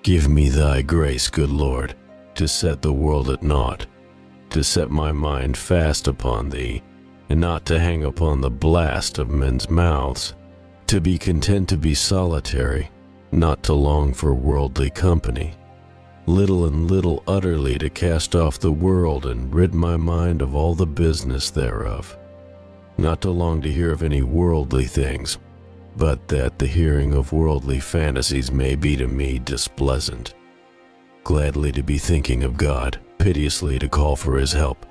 Give me thy grace, good Lord, to set the world at naught, to set my mind fast upon thee, and not to hang upon the blast of men's mouths, to be content to be solitary, not to long for worldly company, little and little utterly to cast off the world and rid my mind of all the business thereof, not to long to hear of any worldly things, but that the hearing of worldly fantasies may be to me displeasant, gladly to be thinking of God, piteously to call for his help,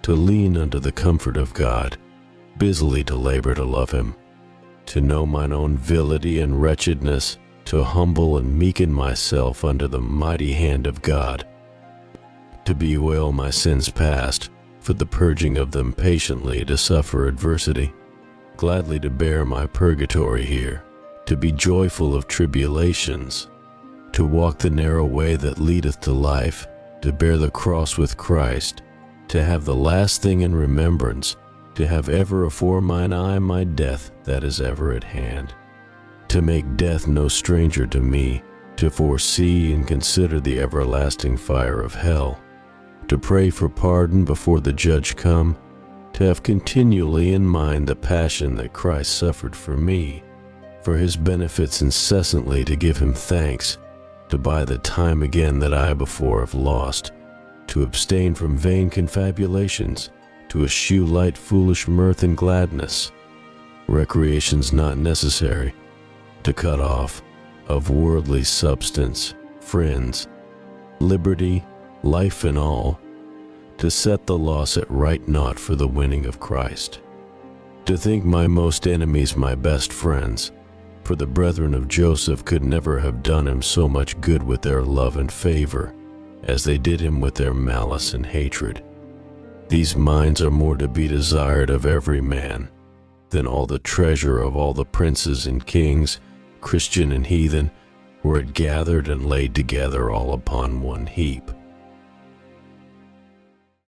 to lean unto the comfort of God, busily to labor to love him, to know mine own vility and wretchedness, to humble and meeken myself under the mighty hand of God, to bewail my sins past, for the purging of them patiently to suffer adversity, gladly to bear my purgatory here, to be joyful of tribulations, to walk the narrow way that leadeth to life, to bear the cross with Christ, to have the last thing in remembrance, to have ever afore mine eye my death that is ever at hand, to make death no stranger to me, to foresee and consider the everlasting fire of hell, to pray for pardon before the judge come, to have continually in mind the passion that Christ suffered for me, for his benefits incessantly to give him thanks, to buy the time again that I before have lost, to abstain from vain confabulations, to eschew light foolish mirth and gladness, recreations not necessary, to cut off of worldly substance, friends, liberty, life and all, to set the loss at right naught for the winning of Christ, to think my most enemies my best friends, for the brethren of Joseph could never have done him so much good with their love and favor, as they did him with their malice and hatred. These minds are more to be desired of every man than all the treasure of all the princes and kings, Christian and heathen, were it gathered and laid together all upon one heap.